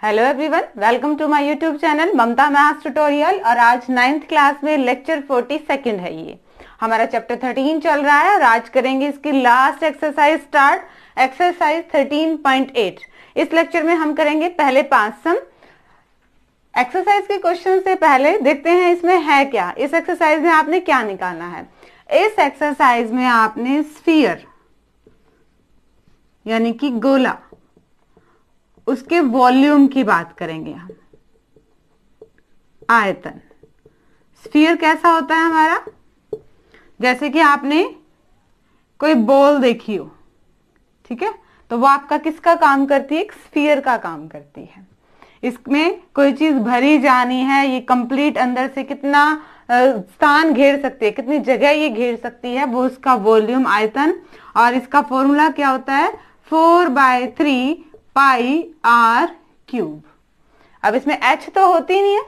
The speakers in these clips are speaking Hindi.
Hello everyone, welcome to my YouTube channel Mamta maths tutorial. और आज 9th क्लास में लेक्चर 42 है। ये हमारा चैप्टर 13 चल रहा है और आज करेंगे इसकी लास्ट एक्सरसाइज स्टार्ट, एक्सरसाइज 13.8। इस लेक्चर में हम करेंगे पहले 5 सम। एक्सरसाइज के क्वेश्चन से पहले देखते हैं इसमें है क्या। इस एक्सरसाइज में आपने क्या निकालना है। इस एक्सरसाइज में आपने स्फीयर यानी कि गोला, उसके वॉल्यूम की बात करेंगे हम। आयतन, स्फीयर कैसा होता है हमारा, जैसे कि आपने कोई बॉल देखी हो, ठीक है, तो वो आपका किसका काम करती है, एक स्फीयर का काम करती है। इसमें कोई चीज भरी जानी है, ये कंप्लीट अंदर से कितना स्थान घेर सकती है, कितनी जगह ये घेर सकती है, वो उसका वॉल्यूम, आयतन। और इसका फॉर्मूला क्या होता है, 4/3 पाई आर क्यूब। अब इसमें h तो होती नहीं है,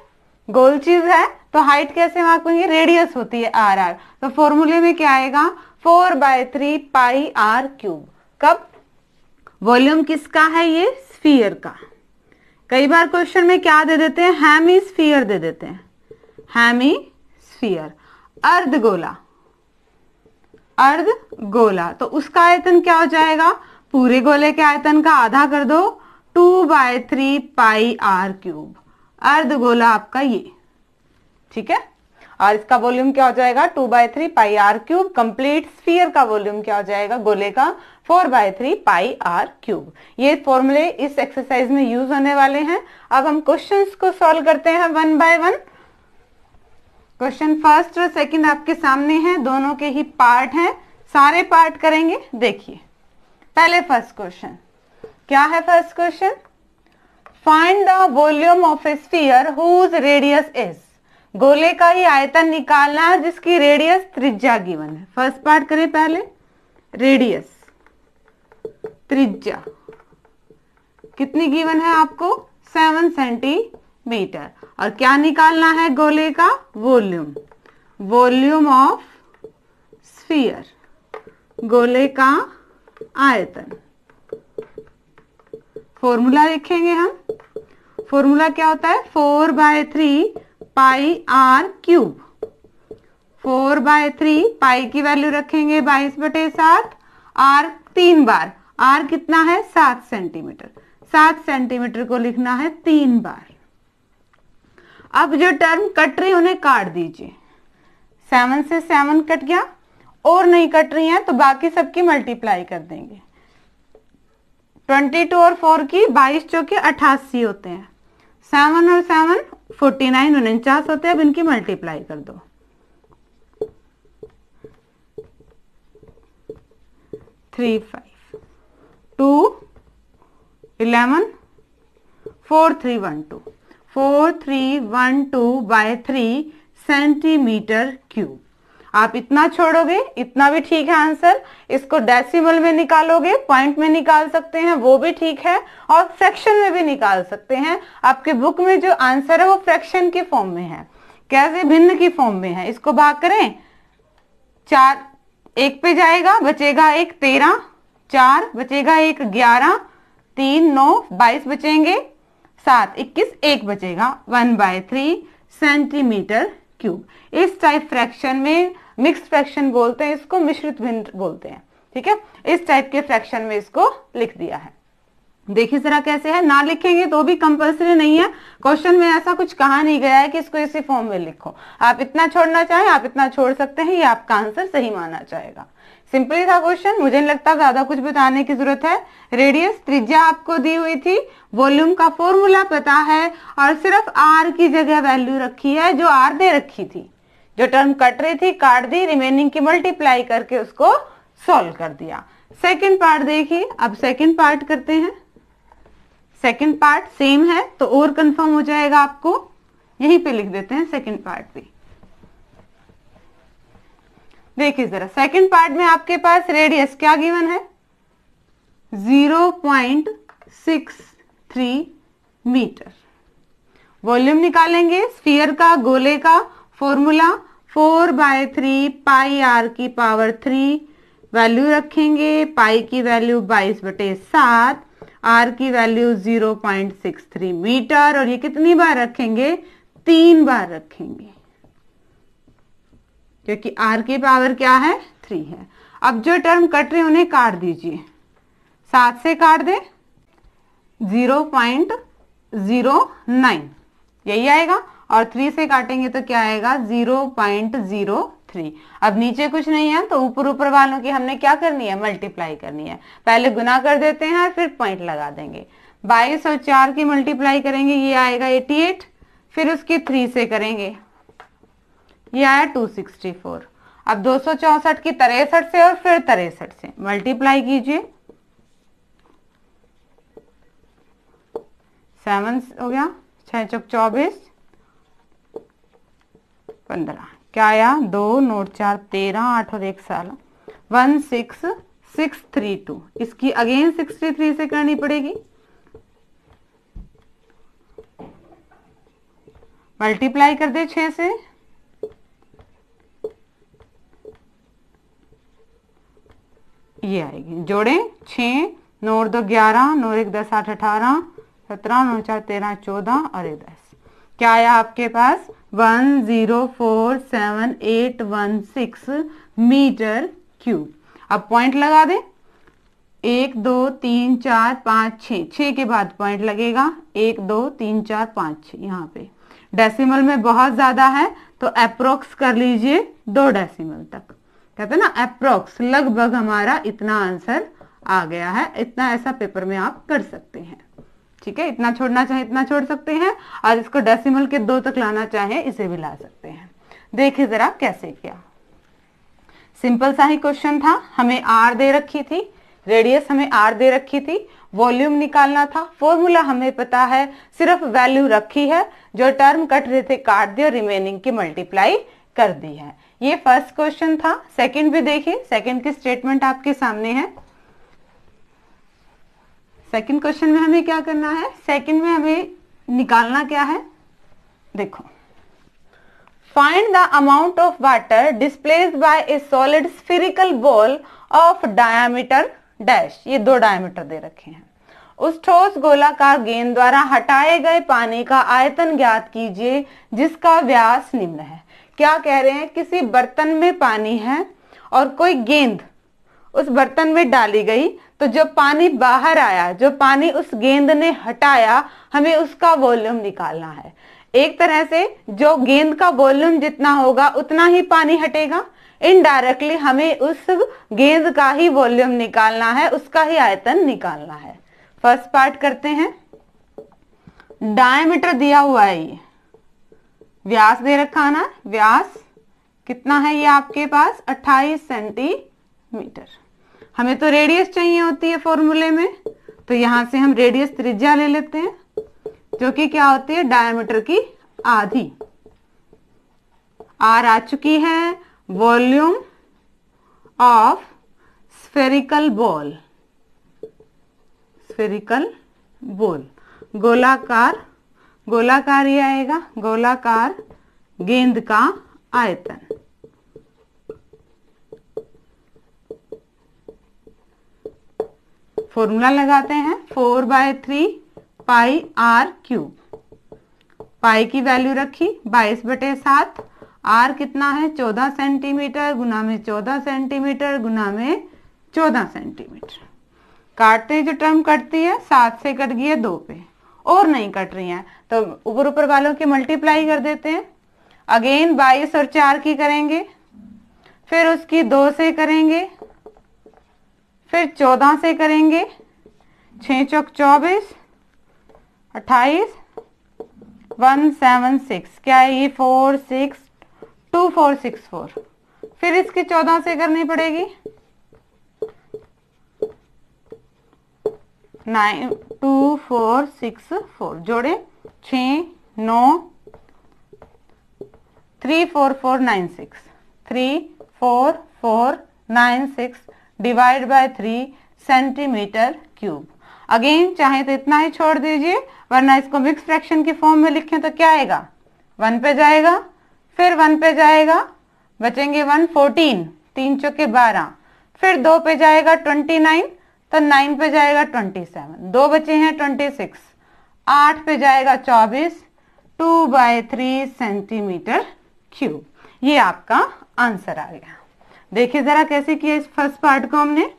गोल चीज है, तो हाइट कैसे मार्क करेंगे, रेडियस होती है आर आर। तो फॉर्मूले में क्या आएगा, 4/3 पाई आर क्यूब। कब, वॉल्यूम किसका है, ये स्फीयर का। कई बार क्वेश्चन में क्या दे देते हैं, हेमी स्फीयर दे देते हैं, हेमी स्फीयर। अर्धगोला, अर्धगोला, तो उसका आयतन क्या हो जाएगा, पूरे गोले के आयतन का आधा कर दो, 2/3 पाई आर क्यूब। अर्धगोला आपका ये, ठीक है। और इसका वॉल्यूम क्या हो जाएगा, 2/3 पाई आर क्यूब। कंप्लीट स्फीयर का वॉल्यूम क्या हो जाएगा, गोले का, 4/3 पाई आर क्यूब। ये फॉर्मूले इस एक्सरसाइज में यूज होने वाले हैं। अब हम क्वेश्चंस को सॉल्व करते हैं 1 बाय 1। क्वेश्चन फर्स्ट और सेकंड आपके सामने हैं, दोनों के ही पार्ट हैं, सारे पार्ट करेंगे। देखिए पहले फर्स्ट क्वेश्चन क्या है। First question, find the volume of a sphere whose radius is. गोले का ही आयतन निकालना है जिसकी रेडियस त्रिज्या गिवन है। फर्स्ट पार्ट करें पहले, रेडियस, त्रिज्या कितनी गिवन है आपको, 7 सेंटीमीटर। और क्या निकालना है, गोले का वॉल्यूम, वॉल्यूम ऑफ स्फीयर, गोले का आयतन। फॉर्मूला लिखेंगे हम, फॉर्मूला क्या होता है, 4/3 पाई आर क्यूब। 4/3 पाई की वैल्यू रखेंगे 22/7, आर 3 बार, आर कितना है 7 सेंटीमीटर, 7 सेंटीमीटर को लिखना है 3 बार। अब जो टर्म कट रही उन्हें काट दीजिए, 7 से 7 कट गया, और नहीं कट रही हैं तो बाकी सबकी मल्टीप्लाई कर देंगे। 22 और 4 की 22 चौके 88 होते हैं, 7 और 7 49 49 होते हैं। अब इनकी मल्टीप्लाई कर दो, 3 5 2 11 4312 4312/3 सेंटीमीटर क्यूब। आप इतना छोड़ोगे, इतना भी ठीक है आंसर। इसको डेसिमल में निकालोगे, पॉइंट में निकाल सकते हैं, वो भी ठीक है, और फ्रैक्शन में भी निकाल सकते हैं। आपके बुक में जो आंसर है वो फ्रैक्शन की फॉर्म में है, कैसे, भिन्न की फॉर्म में है। इसको भाग करें, 4 1 पे जाएगा, बचेगा 1 13, 4 बचेगा 1 11, 3 9 22 बचेंगे, 7 21 1 बचेगा, 1/3 सेंटीमीटर क्यूब। इस टाइप फ्रैक्शन में, मिक्स्ड फ्रैक्शन बोलते हैं इसको, मिश्रित भिन्न बोलते हैं, ठीक है। इस टाइप के फ्रैक्शन में इसको लिख दिया है। देखिए जरा कैसे है, ना लिखेंगे तो भी कंपल्सरी नहीं है, क्वेश्चन में ऐसा कुछ कहा नहीं गया है कि इसको इसी फॉर्म में लिखो। आप इतना छोड़ना चाहें आप इतना छोड़ सकते हैं, ये आपका आंसर सही माना जाएगा। सिंपली था क्वेश्चन, मुझे नहीं लगता ज्यादा कुछ बताने की जरूरत है। रेडियस, त्रिज्या आपको दी हुई थी, वॉल्यूम का फॉर्मूला पता है, और सिर्फ आर की जगह वैल्यू रखी है जो आर दे रखी थी। जो टर्म कट रही थी काट दी, रिमेनिंग की मल्टीप्लाई करके उसको सॉल्व कर दिया। सेकंड पार्ट देखिए, अब सेकंड पार्ट करते हैं। सेकंड पार्ट सेम है तो और कंफर्म हो जाएगा आपको, यहीं पे लिख देते हैं सेकंड पार्ट भी। देखिए जरा, सेकंड पार्ट में आपके पास रेडियस क्या गिवन है, 0.63 मीटर। वॉल्यूम निकालेंगे स्फीयर का, गोले का, फॉर्मूला 4/3 पाई आर की पावर 3, वैल्यू रखेंगे, पाई की वैल्यू 22/7, आर की वैल्यू 0.63 मीटर, और ये कितनी बार रखेंगे? 3 बार रखेंगे, क्योंकि आर की पावर क्या है? 3 है। अब जो टर्म कट रहे उन्हें काट दीजिए, 7 से काट दे 0.09 यही आएगा, और 3 से काटेंगे तो क्या आएगा? 0.03। अब नीचे कुछ नहीं है तो ऊपर ऊपर वालों की हमने क्या करनी है? मल्टीप्लाई करनी है। पहले गुना कर देते हैं, फिर पॉइंट लगा देंगे। 22 और 4 की मल्टीप्लाई करेंगे, ये आएगा 88, फिर उसकी 3 से करेंगे, ये आया 264। अब 264 की 63 से और फिर 63 से मल्टीप्लाई कीजिए, 7 हो गया, 6 चौक 24, 15, क्या आया? 2 9 4 13, 8 और 1 16, 16632। इसकी अगेन 63 से करनी पड़ेगी, मल्टीप्लाई कर दे 6 से, ये आएगी। जोड़ें 6 9 2 11, 9 1 10 8 18, 17 9 4 13 14 और 1 10, क्या आया आपके पास? 104786 मीटर क्यूब। अब पॉइंट लगा दे, 1 2 3 4 5 6, 6 के बाद पॉइंट लगेगा, 1 2 3 4 5 6। यहाँ पे डेसिमल में बहुत ज्यादा है तो अप्रोक्स कर लीजिए 2 डेसिमल तक, कहते हैं ना अप्रोक्स, लगभग हमारा इतना आंसर आ गया है। इतना ऐसा पेपर में आप कर सकते हैं, ठीक है। इतना छोड़ना चाहे इतना छोड़ सकते हैं, और इसको डेसिमल के 2 तक लाना चाहे इसे भी ला सकते हैं। देखिए जरा कैसे किया। सिंपल सा ही क्वेश्चन था, हमें आर दे रखी थी, रेडियस हमें आर दे रखी थी, वॉल्यूम निकालना था। फॉर्मूला हमें पता है, सिर्फ वैल्यू रखी है, जो टर्म कट रहे थे काट दिया, रिमेनिंग की मल्टीप्लाई कर दी है। ये फर्स्ट क्वेश्चन था। सेकंड भी देखिए, सेकंड की स्टेटमेंट आपके सामने है। सेकंड क्वेश्चन में हमें क्या करना है? सेकंड में हमें निकालना क्या है? देखो, find the amount of water displaced by A solid spherical ball of diameter dash. ये 2 डायमीटर दे रखे हैं। उस ठोस गोलाकार गेंद द्वारा हटाए गए पानी का आयतन ज्ञात कीजिए जिसका व्यास निम्न है। क्या कह रहे हैं? किसी बर्तन में पानी है और कोई गेंद उस बर्तन में डाली गई, तो जो पानी बाहर आया, जो पानी उस गेंद ने हटाया, हमें उसका वॉल्यूम निकालना है। एक तरह से जो गेंद का वॉल्यूम जितना होगा उतना ही पानी हटेगा। इनडायरेक्टली हमें उस गेंद का ही वॉल्यूम निकालना है, उसका ही आयतन निकालना है। फर्स्ट पार्ट करते हैं। डायमीटर दिया हुआ है, ये व्यास दे रखा ना, व्यास कितना है ये आपके पास? 28 सेंटीमीटर। हमें तो रेडियस चाहिए होती है फॉर्मूले में, तो यहां से हम रेडियस त्रिज्या ले लेते हैं, जो कि क्या होती है? डायमीटर की आधी। आर आ चुकी है। Volume of spherical ball, spherical ball गोलाकार, गोलाकार ये आएगा, गोलाकार गेंद का आयतन। फॉर्मूला लगाते हैं, 4/3 पाई आर क्यूब। पाई की वैल्यू रखी 22/7, आर कितना है? 14 सेंटीमीटर, गुना में 14 सेंटीमीटर, गुना में 14 सेंटीमीटर। काटते हैं, जो टर्म कटती है 7 से कट गई है 2 पे, और नहीं कट रही है तो ऊपर ऊपर वालों की मल्टीप्लाई कर देते हैं। अगेन 22 और 4 की करेंगे, फिर उसकी 2 से करेंगे, फिर 14 से करेंगे, 6 चौक 24, 28, 176, क्या है ये? 2464। फिर इसकी 14 से करनी पड़ेगी, 92464। जोड़े 6 9 34496, 34496 divide by 3 centimetre cube. Again चाहे तो इतना ही छोड़ दीजिए, वरना इसको मिक्स फ्रैक्शन की फॉर्म में लिखें तो क्या आएगा? 1 पे जाएगा, फिर 1 पे जाएगा, बचेंगे 1, 14, 3 चौके 12, फिर 2 पे जाएगा 29, तो 9 पे जाएगा 27, 2 बचे हैं 26, 8 पे जाएगा 24, 2/3 सेंटीमीटर क्यूब। ये आपका आंसर आ गया। देखिए जरा कैसे किया इस फर्स्ट पार्ट को हमने।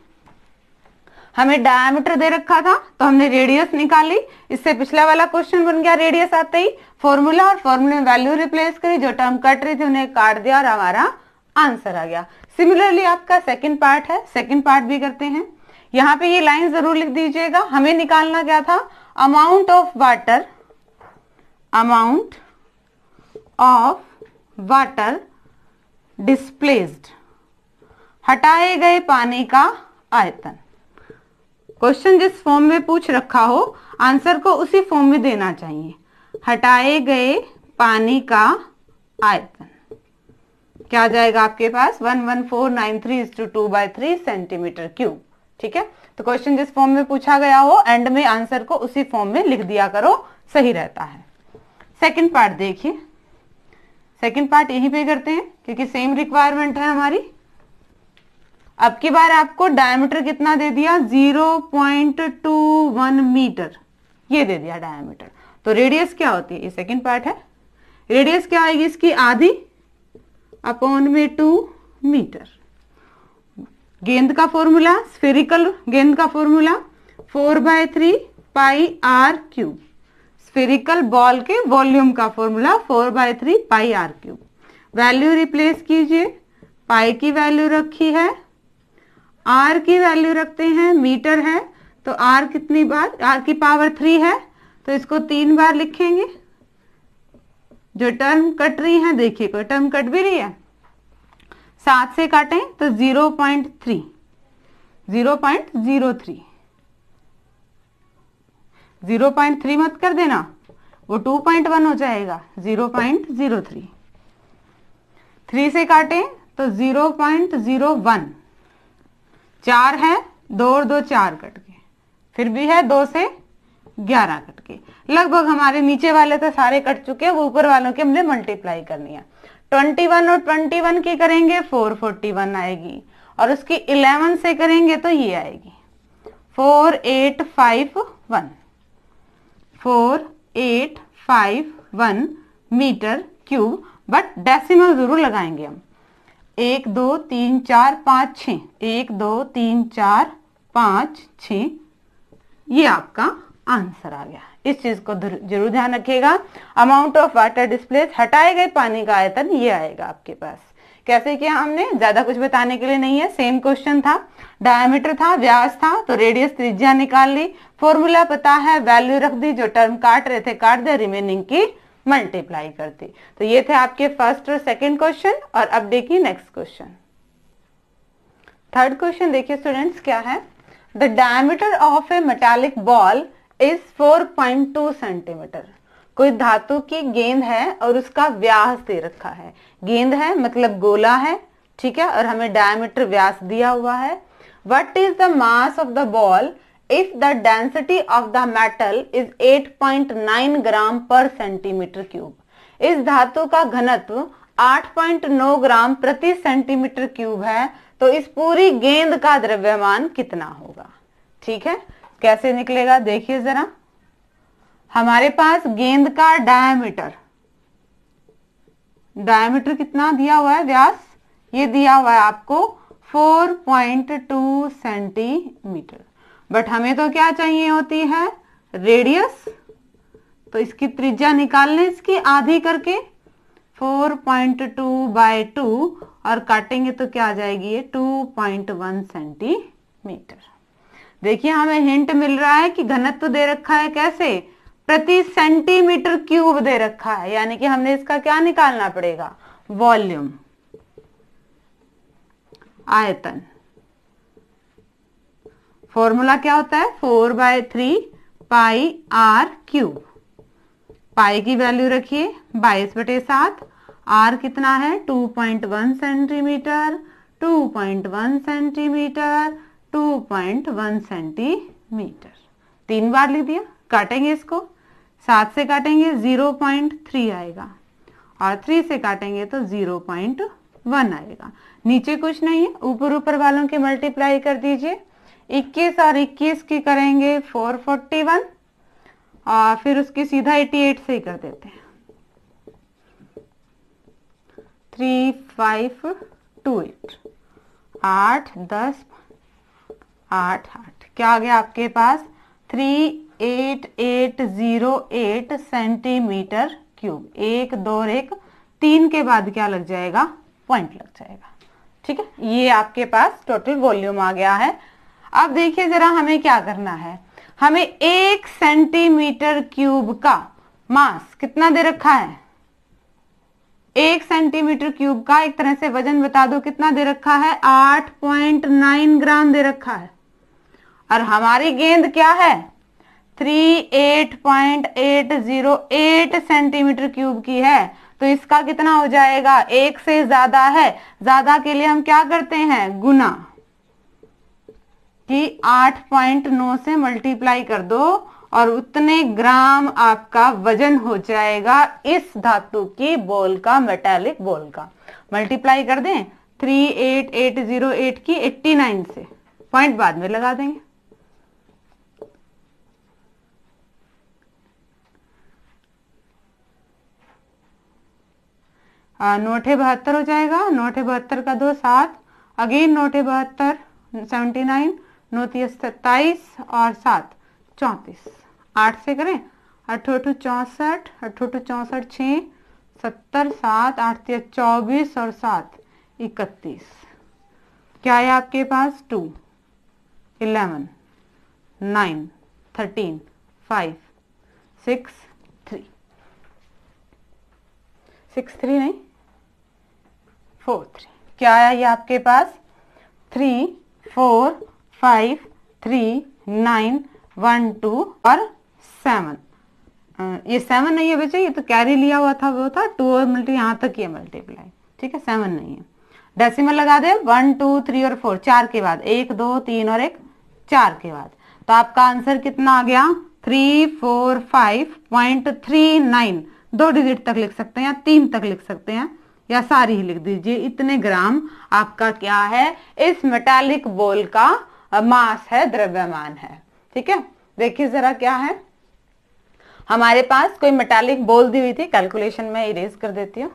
हमें डायमीटर दे रखा था तो हमने रेडियस निकाली। इससे पिछला वाला क्वेश्चन बन गया रेडियस आते ही फॉर्मूला, और फॉर्मूले में वैल्यू रिप्लेस करी, जो टर्म कट रही थी उन्हें काट दिया और हमारा आंसर आ गया। सिमिलरली आपका सेकंड पार्ट है, सेकंड पार्ट भी करते हैं। यहाँ पे ये लाइन जरूर लिख दीजिएगा। हमें निकालना क्या था, amount of water, amount of water displaced, हटाए गए पानी का आयतन। क्वेश्चन जिस फॉर्म में पूछ रखा हो आंसर को उसी फॉर्म में देना चाहिए। हटाए गए पानी का आयतन क्या आ जाएगा आपके पास, 11493:2/3 सेंटीमीटर क्यूब। ठीक है, तो क्वेश्चन जिस फॉर्म में पूछा गया हो एंड में आंसर को उसी फॉर्म में लिख दिया करो, सही रहता है। सेकंड पार्ट देखिए, सेकंड पार्ट यहीं पे करते हैं क्योंकि सेम रिक्वायरमेंट है हमारी। अब की बार आपको डायमीटर कितना दे दिया, 0.21 मीटर ये दे दिया डायमीटर। तो रेडियस क्या होती है, ये सेकंड पार्ट है। रेडियस क्या आएगी इसकी, आधी अपॉन में 2 मीटर। गेंद का फॉर्मूला, स्फेरिकल गेंद का formula 4/3 pi R cube. Spherical ball के वॉल्यूम का formula 4/3 pi R cube. Value replace कीजिए, पाई की वैल्यू रखी है, आर की वैल्यू रखते हैं, मीटर है तो आर कितनी बार, आर की पावर 3 है तो इसको 3 बार लिखेंगे। जो टर्म कट रही है देखिए, कोई टर्म कट भी रही है, 7 से काटें तो 0.3, 0.03, 0.3 मत कर देना, वो 2.1 हो जाएगा, 0.03। 3 से काटें तो 0.01, 4 है, 2 और 2 4 कट के, फिर भी है 2 से 11 कट के। लगभग हमारे नीचे वाले तो सारे कट चुके हैं, वो ऊपर वालों के हमने मल्टीप्लाई करनी है। 21 और 21 की करेंगे 441 आएगी, और उसकी 11 से करेंगे तो ये आएगी 4851, 4851 मीटर क्यूब। बट डेसिमल जरूर लगाएंगे हम, 1 2 3 4 5 6, 1 2 3 4 5 6, ये आपका आंसर आ गया। इस चीज को जरूर ध्यान रखिएगा। अमाउंट ऑफ वाटर डिस्प्लेस, हटाए गए पानी का आयतन, ये आएगा आपके पास। कैसे किया हमने, ज्यादा कुछ बताने के लिए नहीं है, सेम क्वेश्चन था। डायमीटर था, व्यास था, तो रेडियस त्रिज्या निकाल ली, फॉर्मूला पता है, वैल्यू रख दी, जो टर्म काट रहे थे काट दे, रिमेनिंग की मल्टीप्लाई करती। तो ये थे आपके फर्स्ट और सेकेंड क्वेश्चन। और अब देखिए नेक्स्ट क्वेश्चन, थर्ड क्वेश्चन देखिए स्टूडेंट्स क्या है। The diameter of A metallic ball is 4.2 centimetre. कोई धातु की गेंद है और उसका व्यास दे रखा है। गेंद है मतलब गोला है, ठीक है, और हमें डायमीटर व्यास दिया हुआ है। What is the mass of the ball if the density of the metal is 8.9 ग्राम पर सेंटीमीटर क्यूब। इस धातु का घनत्व 8.9 ग्राम प्रति सेंटीमीटर क्यूब है, तो इस पूरी गेंद का द्रव्यमान कितना होगा। ठीक है, कैसे निकलेगा देखिए जरा। हमारे पास गेंद का डायमीटर, डायमीटर कितना दिया हुआ है, व्यास ये दिया हुआ है आपको 4.2 सेंटीमीटर। बट हमें तो क्या चाहिए होती है, रेडियस। तो इसकी त्रिज्या निकालने, इसकी आधी करके 4.2/2 और काटेंगे तो क्या आ जाएगी ये 2.1 सेंटीमीटर। देखिए हमें हिंट मिल रहा है कि घनत्व दे रखा है, कैसे, प्रति सेंटीमीटर क्यूब दे रखा है, यानी कि हमने इसका क्या निकालना पड़ेगा, वॉल्यूम, आयतन। फॉर्मूला क्या होता है, 4/3 पाई आर क्यूब। पाई की वैल्यू रखिए 22/7, आर कितना है 2.1 सेंटीमीटर, 2.1 सेंटीमीटर, 2.1 सेंटीमीटर। 3 बार लिख दिया। काटेंगे इसको, 7 से काटेंगे 0.3 आएगा, और 3 से काटेंगे तो 0.1 आएगा। नीचे कुछ नहीं है, ऊपर ऊपर वालों के मल्टीप्लाई कर दीजिए। 21 और 21 की करेंगे 441 और फिर उसकी सीधा 88 से ही कर देते हैं 3528 8 10 8 8 क्या आ गया आपके पास 38808 सेंटीमीटर क्यूब। 1 2 और 1 3 के बाद क्या लग जाएगा पॉइंट लग जाएगा। ठीक है, ये आपके पास टोटल वॉल्यूम आ गया है। अब देखिए जरा हमें क्या करना है, हमें 1 सेंटीमीटर क्यूब का मास कितना दे रखा है, 1 सेंटीमीटर क्यूब का एक तरह से वजन बता दो कितना दे रखा है, 8.9 ग्राम दे रखा है। और हमारी गेंद क्या है 38.808 सेंटीमीटर क्यूब की है, तो इसका कितना हो जाएगा, 1 से ज्यादा है, ज्यादा के लिए हम क्या करते हैं गुना, कि 8.9 से मल्टीप्लाई कर दो और उतने ग्राम आपका वजन हो जाएगा इस धातु की बॉल का, मेटालिक बॉल का। मल्टीप्लाई कर दें 38808 की 89 से, पॉइंट बाद में लगा देंगे। नोटे 72 हो जाएगा, नोटे 72 का 2 7, अगेन नोटे 72 79, 9 27 और 7 34, 8 से करें 8 64, 8 64 6 70, 7 8 24 और 7 31, क्या है आपके पास 2 11 9 13 5 6 3 6 3 नहीं 4 3, क्या आया ये आपके पास 3 4 5 3 9 1 2 और 7। ये 7 नहीं है बच्चे, ये तो कैरी लिया हुआ था, वो था 2 और मल्टी यहाँ तक ये मल्टीप्लाई। ठीक है, 7 नहीं है। डेसिमल लगा दे 1 2 3 और 4, 4 के बाद 1 2 3 और 1 4 के बाद, तो आपका आंसर कितना आ गया 345.39। 2 डिजिट तक लिख सकते हैं या 3 तक लिख सकते हैं या सारी ही लिख दीजिए। इतने ग्राम आपका क्या है इस मेटालिक बॉल का मास है, द्रव्यमान है। ठीक है, देखिए जरा क्या है, हमारे पास कोई मेटालिक बॉल दी हुई थी, कैलकुलेशन में इरेज कर देती हूँ।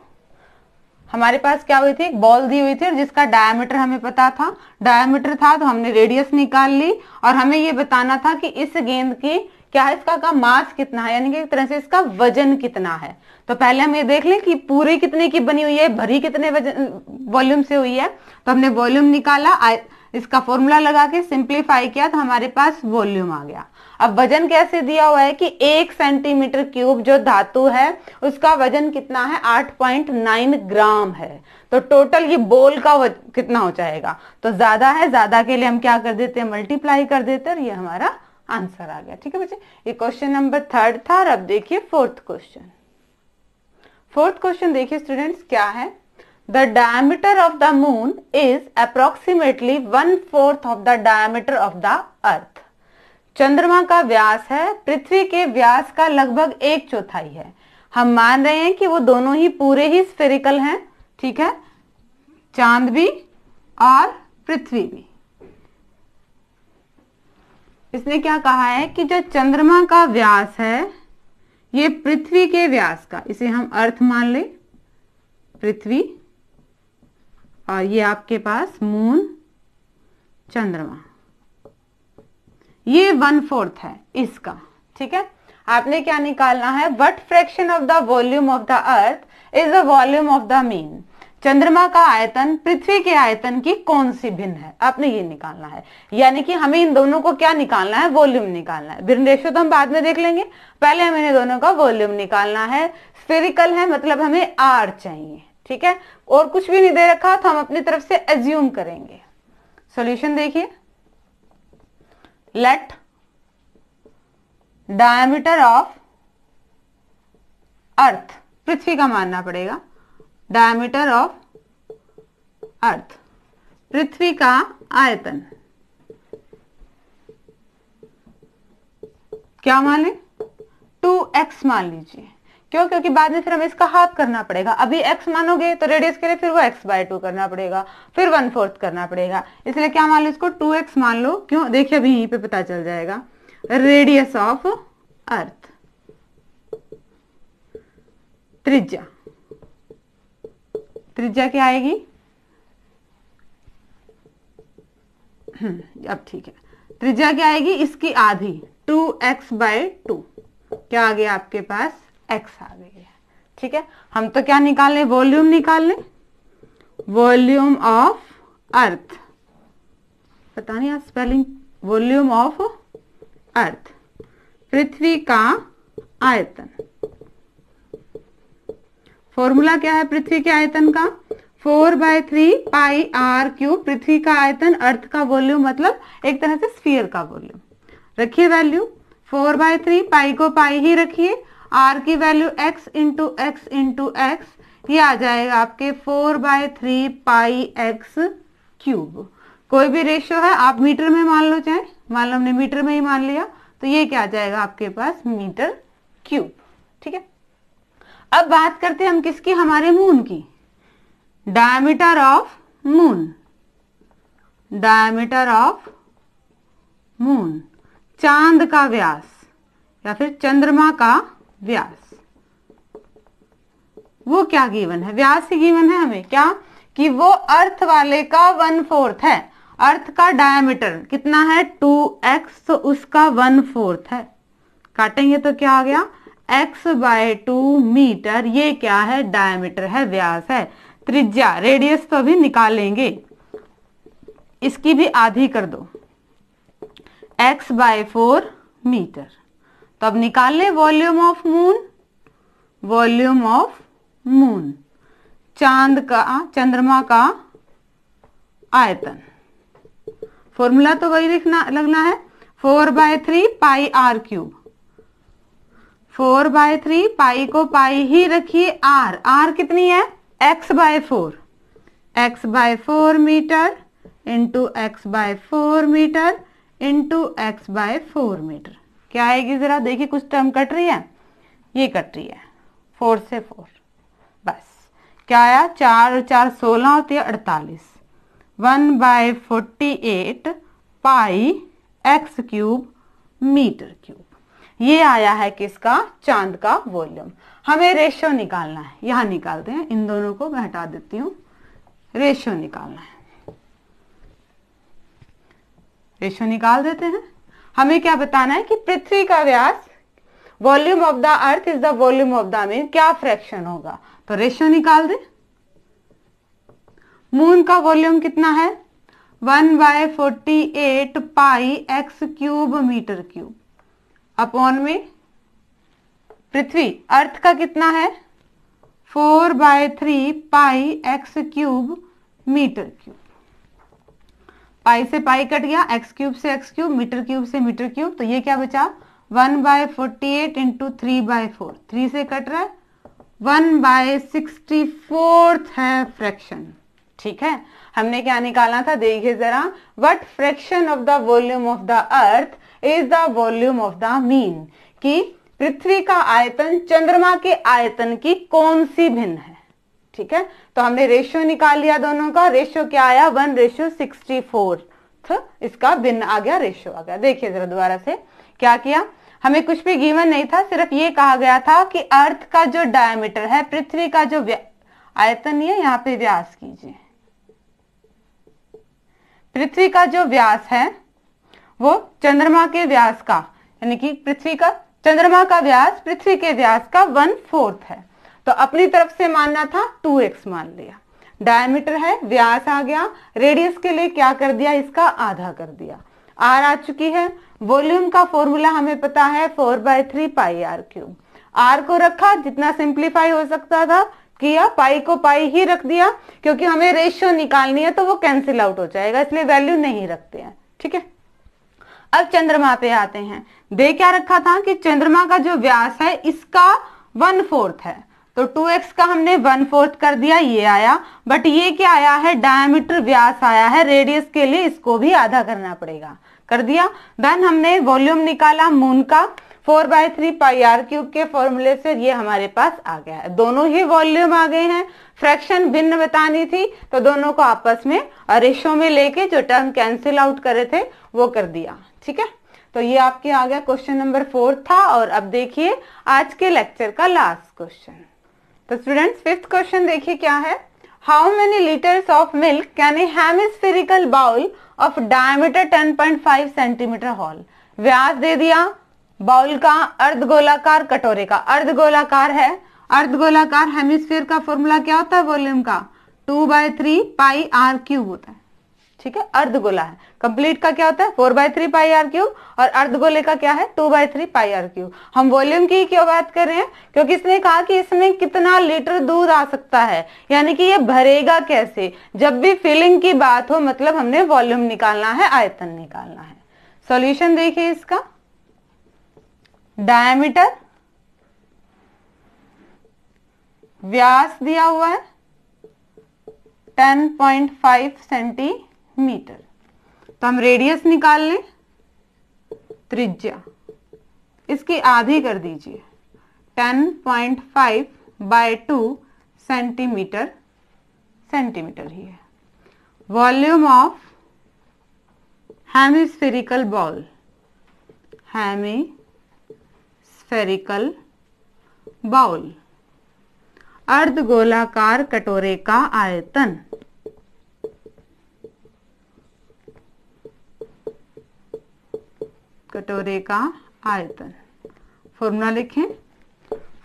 हमारे पास क्या हुई थी, एक बॉल दी हुई थी जिसका डायमीटर हमें पता था, डायमीटर था तो हमने रेडियस निकाल ली और हमें ये बताना था कि इस गेंद की क्या है, इसका का मास कितना है, यानी कि एक तरह से इसका वजन कितना है। तो पहले हम ये देख लें कि पूरी कितने की बनी हुई है, भरी कितने वजन वॉल्यूम से हुई है। तो हमने वॉल्यूम निकाला, इसका फॉर्मूला लगा के सिंप्लीफाई किया तो हमारे पास वॉल्यूम आ गया। अब वजन कैसे दिया हुआ है कि 1 सेंटीमीटर क्यूब जो धातु है उसका वजन कितना है 8.9 ग्राम है। तो टोटल ये बॉल का कितना हो जाएगा, तो ज्यादा है, ज्यादा के लिए हम क्या कर देते हैं मल्टीप्लाई कर देते हैं और ये हमारा आंसर आ गया। ठीक है बच्चे, ये क्वेश्चन नंबर 3 था। और अब देखिए 4th क्वेश्चन। 4th क्वेश्चन देखिए स्टूडेंट्स क्या है, the diameter of the moon is approximately 1/4 of the diameter of the अर्थ। चंद्रमा का व्यास है पृथ्वी के व्यास का लगभग 1/4 है। हम मान रहे हैं कि वो दोनों ही पूरे ही स्फेरिकल हैं। ठीक है, चांद भी और पृथ्वी भी। इसने क्या कहा है कि जो चंद्रमा का व्यास है ये पृथ्वी के व्यास का, इसे हम अर्थ मान ले, पृथ्वी, और ये आपके पास मून चंद्रमा, ये 1/4 है इसका। ठीक है, आपने क्या निकालना है, what fraction of the volume of the earth is the volume of the mean. चंद्रमा का आयतन पृथ्वी के आयतन की कौन सी भिन्न है, आपने ये निकालना है। यानी कि हमें इन दोनों को क्या निकालना है, वॉल्यूम निकालना है। भिन्न रेशो तो हम बाद में देख लेंगे, पहले हमें इन दोनों का वॉल्यूम निकालना है। स्फेरिकल है मतलब हमें आर चाहिए। ठीक है, और कुछ भी नहीं दे रखा तो हम अपनी तरफ से एज्यूम करेंगे। सॉल्यूशन देखिए, लेट डायमीटर ऑफ अर्थ, पृथ्वी का मानना पड़ेगा, डायमीटर ऑफ अर्थ, पृथ्वी का आयतन, क्या मान लें 2x मान लीजिए, क्यों? क्योंकि बाद में फिर हमें इसका हाफ करना पड़ेगा। अभी x मानोगे तो रेडियस के लिए फिर वो x/2 करना पड़ेगा, फिर 1/4 करना पड़ेगा, इसलिए क्या मान लो इसको 2x मान लो। क्यों? देखिए अभी यहीं पे पता चल जाएगा। रेडियस ऑफ अर्थ, त्रिज्या, त्रिज्या क्या आएगी? अब ठीक है, त्रिज्या क्या आएगी? इसकी आधी, 2x/2। क्या आ गया आपके पास? x आ गई है। ठीक है, हम तो क्या निकाल लें? वॉल्यूम निकाल लें, वॉल्यूम ऑफ अर्थ। पता नहीं आप स्पेलिंग, वॉल्यूम ऑफ अर्थ, पृथ्वी का आयतन। फॉर्मूला क्या है पृथ्वी के आयतन का? 4/3 पाई r क्यूब। पृथ्वी का आयतन, अर्थ का वॉल्यूम, मतलब एक तरह से स्फीयर का वॉल्यूम। रखिए वैल्यू 4/3, पाई को पाई ही रखिए, r की value x into x into x, ये आ जाएगा आपके 4/3 पाई x क्यूब। कोई भी रेशियो है आप मीटर में मान लो, चाहे मान लो हमने मीटर में ही मान लिया, तो ये क्या आ जाएगा आपके पास? Metre cube. ठीक है, अब बात करते हैं हम किसकी? हमारे मून की। Diameter of moon, diameter of moon, चांद का व्यास या फिर चंद्रमा का व्यास। वो क्या गिवन है? व्यास ही गिवन है हमें। क्या? कि वो अर्थ वाले का 1/4 है। अर्थ का डायमीटर कितना है? 2x, तो उसका 1/4 है। काटेंगे तो क्या आ गया? x/2 metre. ये क्या है? डायमीटर है, व्यास है। त्रिज्या, रेडियस तो अभी निकालेंगे, इसकी भी आधी कर दो, x/4 मीटर। तो अब निकाल ले volume of moon, volume of moon, चांद का, चंद्रमा का आयतन। फॉर्मूला तो वही लिखना लगना है, 4/3 पाई r क्यूब। 4/3 पाई को पाई ही रखिए, r कितनी है? x/4, x/4 metre into x/4 metre into x/4 metre. क्या आएगी जरा देखिए, कुछ टर्म कट रही है, ये कट रही है, 4 से 4, बस क्या आया? 4 और 4 16 होती है 48, 1/48 pi x cube metre cube. ये आया है किसका? चांद का वॉल्यूम। हमें रेशियो निकालना है, यहां निकालते हैं, इन दोनों को मैं हटा देती हूं। रेशियो निकालना है, रेशियो निकाल देते हैं। हमें क्या बताना है कि पृथ्वी का व्यास, volume of the earth is the volume of the moon, क्या फ्रैक्शन होगा? तो रेशियो निकाल दे। मून का वॉल्यूम कितना है? 1/48 pi x cube metre cube upon में पृथ्वी, अर्थ का कितना है? 4/3 pi x cube metre cube. Pi से पाई कट गया, x क्यूब से x क्यूब, मीटर क्यूब से मीटर क्यूब, तो ये क्या बचा? 1/48 इंटू 3/4, 3 से कट रहा है, 1/64 है फ्रैक्शन। ठीक है, हमने क्या निकालना था? देखिए जरा, what fraction of the volume of the earth is the volume of the mean, कि पृथ्वी का आयतन चंद्रमा के आयतन की कौन सी भिन्न है। ठीक है, तो हमने रेशियो निकाल लिया दोनों का। रेशियो क्या आया? 1/64, इसका भिन्न आ गया, रेशियो आ गया। देखिए जरा दोबारा से क्या किया, हमें कुछ भी गिवन नहीं था, सिर्फ ये कहा गया था कि अर्थ का जो डायमीटर है, पृथ्वी का जो आयतन नहीं है, यहाँ पे व्यास कीजिए, पृथ्वी का जो व्यास है वो चंद्रमा के व्यास का, यानी कि पृथ्वी का, चंद्रमा का व्यास पृथ्वी के व्यास का 1/4 है। तो अपनी तरफ से मानना था, 2x मान लिया। डायमीटर है, व्यास आ गया, रेडियस के लिए क्या कर दिया? इसका आधा कर दिया। r आ चुकी है। वॉल्यूम का फॉर्मूला हमें पता है 4/3 पाई r क्यूब। r को रखा, जितना सिंप्लीफाई हो सकता था किया, पाई को पाई ही रख दिया, क्योंकि हमें रेशियो निकालनी है तो वो कैंसिल आउट हो जाएगा, इसलिए वैल्यू नहीं रखते हैं। ठीक है, अब चंद्रमा पे आते हैं। दे क्या रखा था कि चंद्रमा का जो व्यास है इसका 1/4 है, तो 2x का हमने 1/4 कर दिया, ये आया। बट ये क्या आया है? डायमीटर, व्यास आया है। रेडियस के लिए इसको भी आधा करना पड़ेगा, कर दिया। देन हमने वॉल्यूम निकाला मून का, 4/3 पाई आर क्यूब के फॉर्मूले से ये हमारे पास आ गया है। दोनों ही वॉल्यूम आ गए हैं, फ्रैक्शन भिन्न बतानी थी तो दोनों को आपस में रेशो में लेके जो टर्म कैंसिल आउट करे थे वो कर दिया। ठीक है, तो ये आपके आ गया क्वेश्चन नंबर 4 था। और अब देखिए आज के लेक्चर का लास्ट क्वेश्चन। तो स्टूडेंट्स 5th क्वेश्चन देखिए क्या है। How many litres of milk can a hemispherical bowl of diameter 10.5 centimetre hold. व्यास दे दिया बाउल का, अर्धगोलाकार कटोरे का, अर्धगोलाकार है, अर्धगोलाकार हेमिस्फीयर का फॉर्मूला क्या होता है वॉल्यूम का, 2/3 पाई आर क्यूब होता है। ठीक है, अर्धगोला है, कंप्लीट का क्या होता है 4/3 पाई आर क्यूब, और अर्धगोले का क्या है 2/3 पाई आर क्यूब। हम वॉल्यूम की क्यों बात कर रहे हैं, क्योंकि इसने कहा कि इसमें कितना लीटर दूध आ सकता है, यानी कि ये भरेगा कैसे। जब भी फिलिंग की बात हो मतलब हमने वॉल्यूम निकालना है, आयतन निकालना है। सॉल्यूशन देखिए इसका, डायमीटर, व्यास दिया हुआ है 10.5 सेंटीमीटर, तो हम रेडियस निकाल लें, त्रिज्या इसकी आधी कर दीजिए, 10.5/2 सेंटीमीटर, सेंटीमीटर ही है। Volume of hemispherical bowl, hemispherical bowl, अर्धगोलाकार कटोरे का आयतन, कटोरे का आयतन। फॉर्मूला लिखें,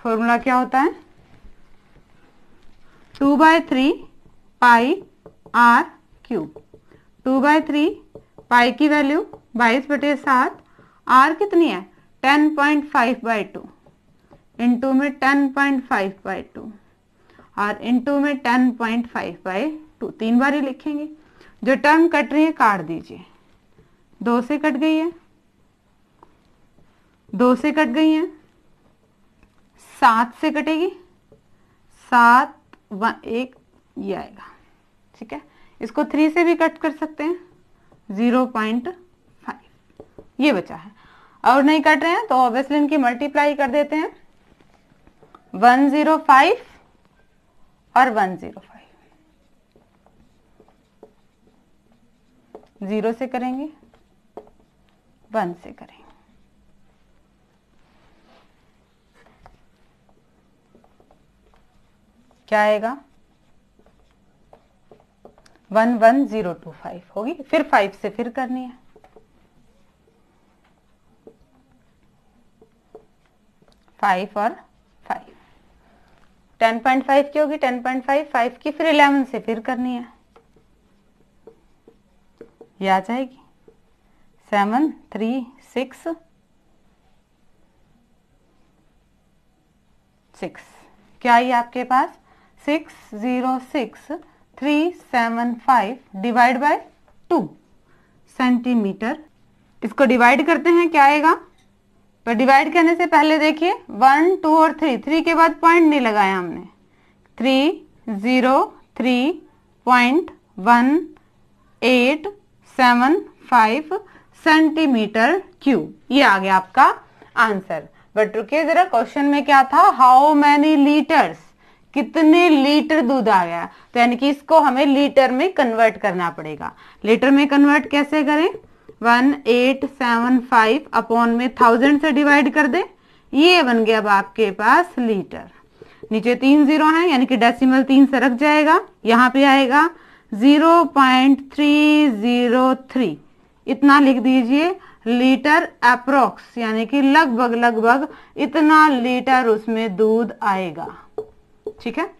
फॉर्मूला क्या होता है 2/3 पाई आर क्यूब। 2/3 पाई की वैल्यू 22/7, आर कितनी है 10.5/2, इंटू में 10.5/2 और इंटू में 10.5/2, 3 बार ही लिखेंगे। जो टर्म कट रही है काट दीजिए, 2 से कट गई है, 2 से कट गई है, 7 से कटेगी, 7 1 ये आएगा। ठीक है, इसको 3 से भी कट कर सकते हैं, 0.5 ये बचा है। और नहीं कट रहे हैं तो ऑब्वियसली इनकी मल्टीप्लाई कर देते हैं, 105 और 105, 0 से करेंगे, 1 से करेंगे, क्या आएगा 11025 होगी। फिर 5 से फिर करनी है, 5 और 5, 10.5 की होगी 10.5, 5 की फिर 11 से फिर करनी है, ये आ जाएगी 7 3 6 6, क्या आई आपके पास 606375 डिवाइड बाय 2 सेंटीमीटर। इसको डिवाइड करते हैं, क्या आएगा, तो डिवाइड करने से पहले देखिए 1 2 और 3 के बाद पॉइंट नहीं लगाया हमने, 303.1875 सेंटीमीटर क्यूब, ये आ गया आपका आंसर। बट रुकिए जरा, क्वेश्चन में क्या था, हाउ मैनी लीटर्स, कितने लीटर दूध आ गया, तो यानी कि इसको हमें लीटर में कन्वर्ट करना पड़ेगा। लीटर में कन्वर्ट कैसे करें, 1875 अपॉन में 1000 से डिवाइड कर दे, ये बन गया अब आपके पास लीटर। नीचे 3 जीरो हैं यानी कि डेसिमल 3 से रख जाएगा, यहाँ पे आएगा 0.303, इतना लिख दीजिए लीटर अप्रोक्स, यानी कि लगभग लगभग इतना लीटर उसमें दूध आएगा। ठीक है,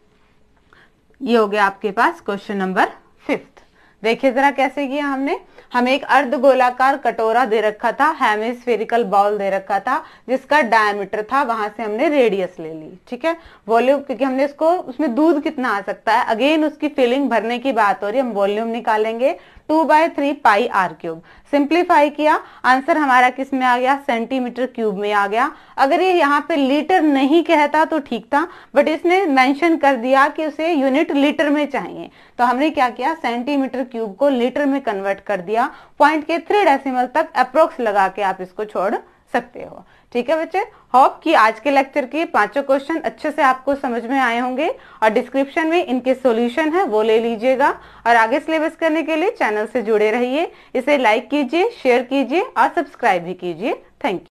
ये हो गया आपके पास क्वेश्चन नंबर 5th। देखिए जरा कैसे किया हमने, हमें एक अर्धगोलाकार कटोरा दे रखा था, हेमिस्फेरिकल बाउल दे रखा था जिसका डायमीटर था, वहां से हमने रेडियस ले ली। ठीक है, वॉल्यूम, क्योंकि हमने इसको उसमें दूध कितना आ सकता है, अगेन उसकी फिलिंग भरने की बात हो रही है, हम वॉल्यूम निकालेंगे 2/3 पाई आर क्यूब। सिंप्लीफाई किया, आंसर हमारा किस में आ गया, सेंटीमीटर क्यूब में आ गया। अगर ये यहाँ पे लीटर नहीं कहता तो ठीक था, बट इसने मेंशन कर दिया कि उसे यूनिट लीटर में चाहिए, तो हमने क्या किया, सेंटीमीटर क्यूब को लीटर में कन्वर्ट कर दिया। पॉइंट के 3 डेसिमल तक अप्रोक्स लगा के आप इसको छोड़ सकते हो। ठीक है बच्चे, होप कि आज के लेक्चर के पांचों क्वेश्चन अच्छे से आपको समझ में आए होंगे और डिस्क्रिप्शन में इनके सॉल्यूशन है वो ले लीजिएगा और आगे सिलेबस करने के लिए चैनल से जुड़े रहिए। इसे लाइक कीजिए, शेयर कीजिए और सब्सक्राइब भी कीजिए। Thank you.